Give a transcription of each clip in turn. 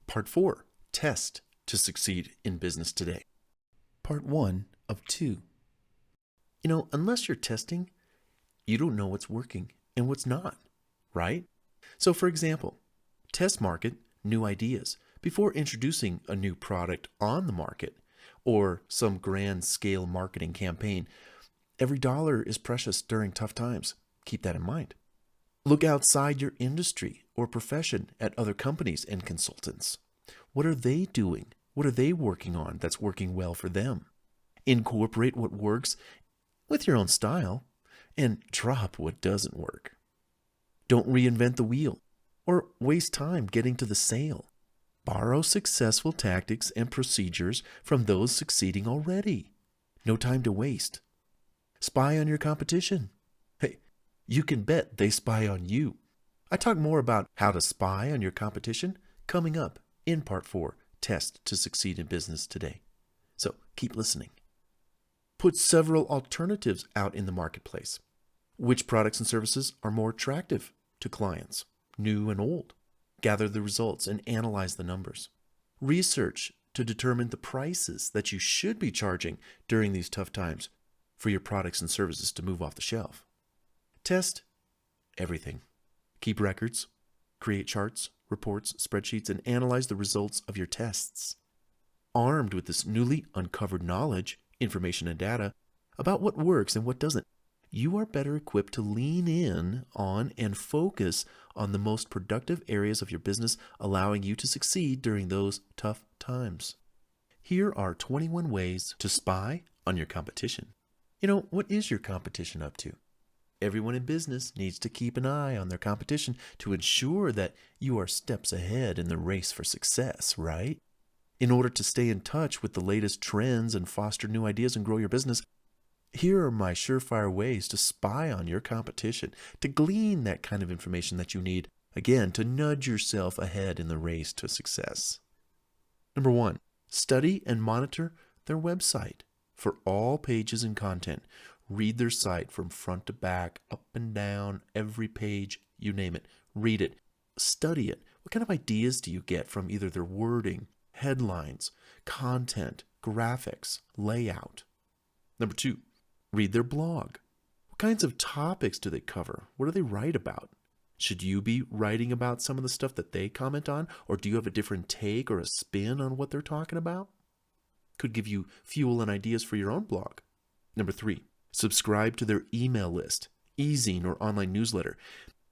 Part 4, Test to Succeed in Business Today. Part 1 of 2. Unless you're testing, you don't know what's working and what's not, right? So for example, test market new ideas before introducing a new product on the market or some grand scale marketing campaign. Every dollar is precious during tough times. Keep that in mind. Look outside your industry or profession at other companies and consultants. What are they doing? What are they working on that's working well for them? Incorporate what works with your own style and drop what doesn't work. Don't reinvent the wheel or waste time getting to the sale. Borrow successful tactics and procedures from those succeeding already. No time to waste. Spy on your competition. Hey, you can bet they spy on you. I talk more about how to spy on your competition coming up in Part 4, Test to Succeed in Business Today. So keep listening. Put several alternatives out in the marketplace. Which products and services are more attractive to clients, new and old? Gather the results and analyze the numbers. Research to determine the prices that you should be charging during these tough times for your products and services to move off the shelf. Test everything. Keep records, create charts, reports, spreadsheets, and analyze the results of your tests. Armed with this newly uncovered knowledge, information, and data about what works and what doesn't, you are better equipped to lean in on and focus on the most productive areas of your business, allowing you to succeed during those tough times. Here are 21 ways to spy on your competition. What is your competition up to? Everyone in business needs to keep an eye on their competition to ensure that you are steps ahead in the race for success, right? In order to stay in touch with the latest trends and foster new ideas and grow your business, here are my surefire ways to spy on your competition, to glean that kind of information that you need, again, to nudge yourself ahead in the race to success. Number 1, study and monitor their website for all pages and content. Read their site from front to back, up and down, every page, you name it. Read it. Study it. What kind of ideas do you get from either their wording, headlines, content, graphics, layout? Number 2, read their blog. What kinds of topics do they cover? What do they write about? Should you be writing about some of the stuff that they comment on, or do you have a different take or a spin on what they're talking about? Could give you fuel and ideas for your own blog. Number 3, subscribe to their email list, e-zine or online newsletter.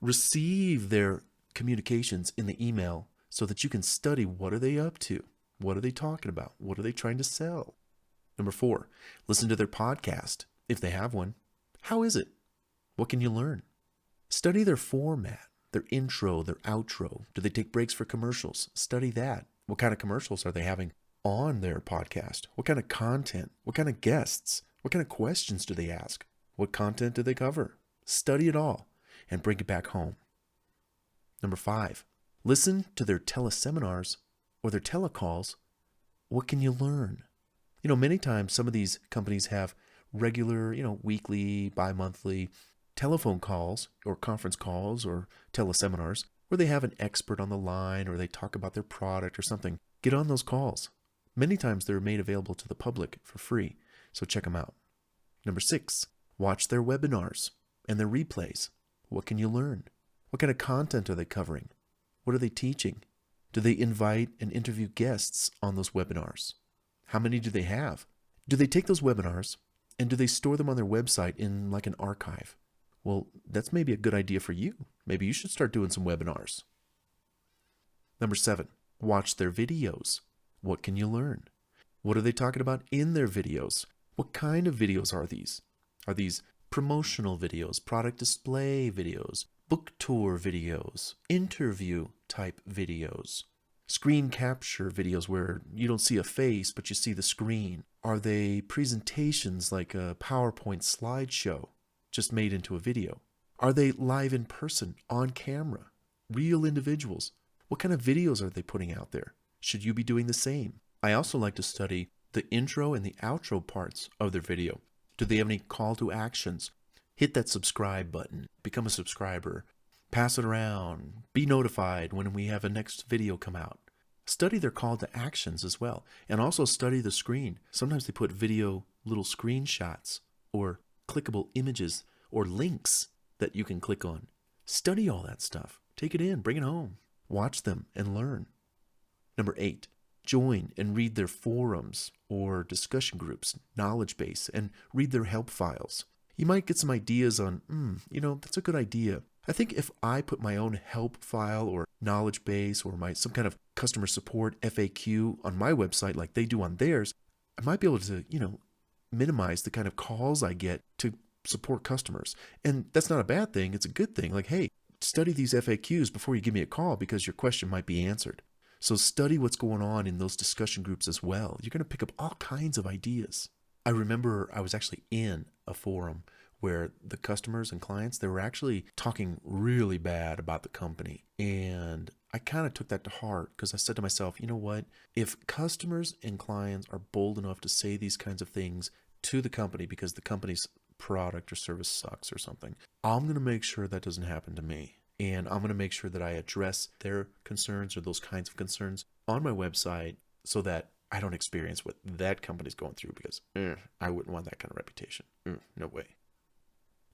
Receive their communications in the email so that you can study what are they up to, what are they talking about, what are they trying to sell. Number 4, listen to their podcast, if they have one. How is it? What can you learn? Study their format, their intro, their outro. Do they take breaks for commercials? Study that. What kind of commercials are they having on their podcast? What kind of content? What kind of guests? What kind of questions do they ask? What content do they cover? Study it all and bring it back home. Number 5, listen to their teleseminars or their telecalls. What can you learn? Many times some of these companies have regular, weekly, bi-monthly telephone calls or conference calls or teleseminars where they have an expert on the line or they talk about their product or something. Get on those calls. Many times they're made available to the public for free, so check them out. Number 6, watch their webinars and their replays. What can you learn? What kind of content are they covering? What are they teaching? Do they invite and interview guests on those webinars? How many do they have? Do they take those webinars and do they store them on their website in like an archive? Well, that's maybe a good idea for you. Maybe you should start doing some webinars. Number 7, watch their videos. What can you learn? What are they talking about in their videos? What kind of videos are these? Are these promotional videos, product display videos, book tour videos, interview type videos, screen capture videos where you don't see a face but you see the screen? Are they presentations like a PowerPoint slideshow just made into a video? Are they live in person, on camera, real individuals? What kind of videos are they putting out there? Should you be doing the same? I also like to study the intro and the outro parts of their video. Do they have any call to actions? Hit that subscribe button, become a subscriber, pass it around, be notified when we have a next video come out. Study their call to actions as well. And also study the screen. Sometimes they put video little screenshots or clickable images or links that you can click on. Study all that stuff. Take it in, bring it home. Watch them and learn. Number 8, join and read their forums or discussion groups, knowledge base, and read their help files. You might get some ideas on, that's a good idea. I think if I put my own help file or knowledge base or some kind of customer support FAQ on my website like they do on theirs, I might be able to, minimize the kind of calls I get to support customers. And that's not a bad thing. It's a good thing. Like, hey, study these FAQs before you give me a call because your question might be answered. So study what's going on in those discussion groups as well. You're going to pick up all kinds of ideas. I remember I was actually in a forum where the customers and clients, they were actually talking really bad about the company. And I kind of took that to heart because I said to myself, you know what? If customers and clients are bold enough to say these kinds of things to the company because the company's product or service sucks or something, I'm going to make sure that doesn't happen to me. And I'm going to make sure that I address their concerns or those kinds of concerns on my website so that I don't experience what that company's going through because I wouldn't want that kind of reputation. No way.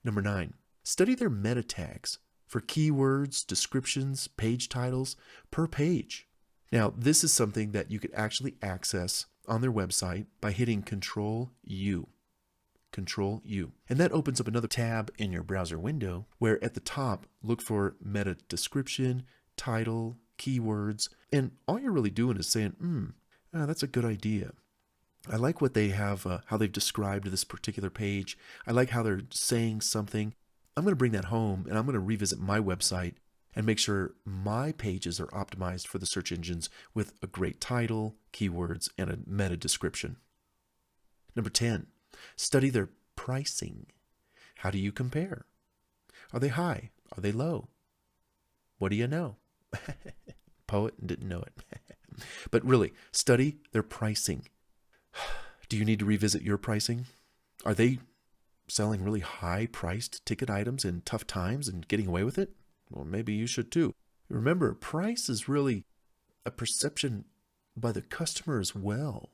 Number 9, study their meta tags for keywords, descriptions, page titles per page. Now, this is something that you could actually access on their website by hitting Control-U. Control-U. And that opens up another tab in your browser window where at the top, look for meta description, title, keywords, and all you're really doing is saying, that's a good idea. I like what they have, how they've described this particular page. I like how they're saying something. I'm going to bring that home and I'm going to revisit my website and make sure my pages are optimized for the search engines with a great title, keywords, and a meta description. Number 10, study their pricing. How do you compare? Are they high? Are they low? What do you know? Poet didn't know it. But really, study their pricing. Do you need to revisit your pricing? Are they selling really high-priced ticket items in tough times and getting away with it? Well, maybe you should too. Remember, price is really a perception by the customer as well.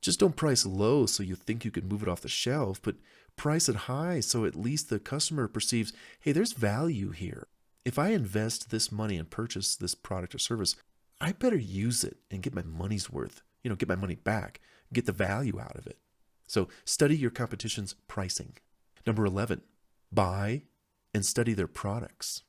Just don't price low so you think you can move it off the shelf, but price it high so at least the customer perceives, hey, there's value here. If I invest this money and purchase this product or service, I better use it and get my money's worth, get my money back, get the value out of it. So study your competition's pricing. Number 11, buy and study their products.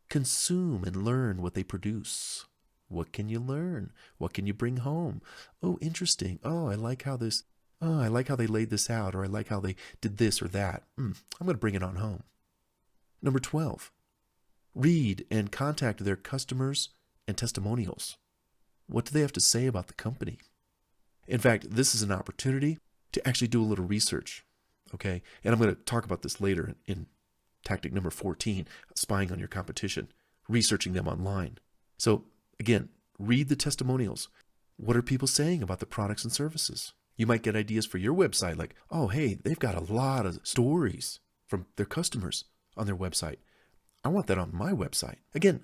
Consume and learn what they produce. What can you learn? What can you bring home? Oh, interesting. Oh, I like how they laid this out, or I like how they did this or that. I'm going to bring it on home. Number 12, read and contact their customers and testimonials. What do they have to say about the company? In fact, this is an opportunity to actually do a little research, okay? And I'm going to talk about this later in tactic number 14, spying on your competition, researching them online. So again, read the testimonials. What are people saying about the products and services? You might get ideas for your website like, oh, hey, they've got a lot of stories from their customers on their website. I want that on my website. Again,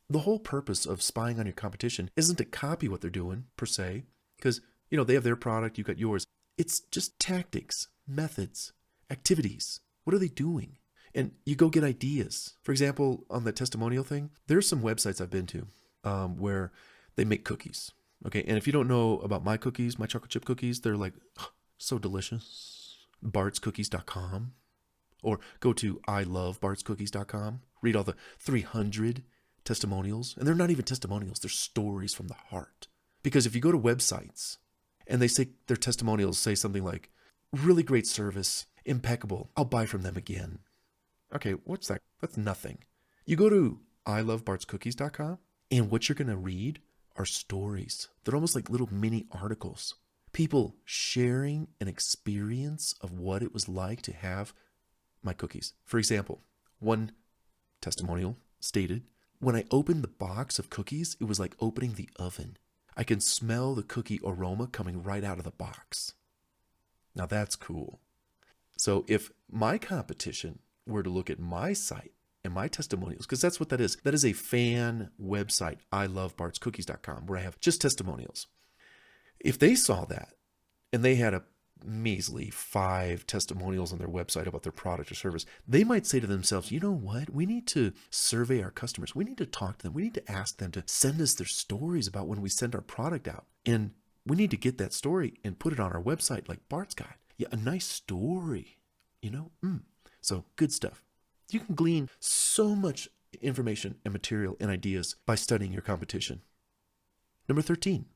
the whole purpose of spying on your competition isn't to copy what they're doing per se, because they have their product, you've got yours. It's just tactics, methods, activities. What are they doing? And you go get ideas. For example, on the testimonial thing, there's some websites I've been to where they make cookies. Okay, and if you don't know about my cookies, my chocolate chip cookies, they're like so delicious. BartsCookies.com, or go to ILoveBartsCookies.com. Read all the 300 testimonials, and they're not even testimonials; they're stories from the heart. Because if you go to websites and they say their testimonials say something like, "Really great service, impeccable. I'll buy from them again." Okay, what's that? That's nothing. You go to ILoveBartsCookies.com, and what you're going to read are stories. They're almost like little mini articles. People sharing an experience of what it was like to have my cookies. For example, one testimonial stated, when I opened the box of cookies, it was like opening the oven. I can smell the cookie aroma coming right out of the box. Now that's cool. So if my competition were to look at my site and my testimonials, because that's what that is. That is a fan website, ilovebartscookies.com, where I have just testimonials. If they saw that and they had a measly 5 testimonials on their website about their product or service, they might say to themselves, you know what? We need to survey our customers. We need to talk to them. We need to ask them to send us their stories about when we send our product out. And we need to get that story and put it on our website like Bart's got. Yeah, a nice story, So good stuff. You can glean so much information and material and ideas by studying your competition. Number 13,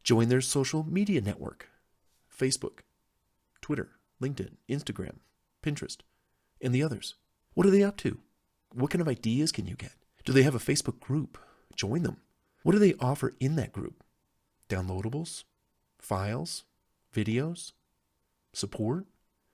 join their social media network. Facebook, Twitter, LinkedIn, Instagram, Pinterest, and the others. What are they up to? What kind of ideas can you get? Do they have a Facebook group? Join them. What do they offer in that group? Downloadables? Files? Videos? Support?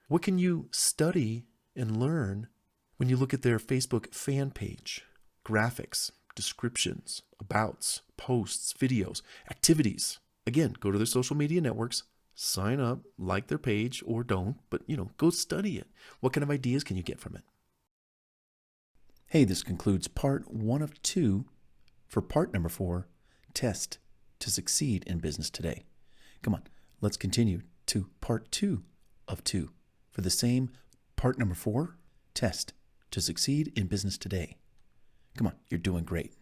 What can you study and learn when you look at their Facebook fan page? Graphics, descriptions, abouts, posts, videos, activities. Again, go to their social media networks, sign up, like their page or don't, but go study it. What kind of ideas can you get from it? Hey, this concludes part 1 of 2 for part number 4, Test to Succeed in Business Today. Come on, let's continue to part 2 of 2 for the same part number 4, Test to Succeed in Business Today. Come on, you're doing great.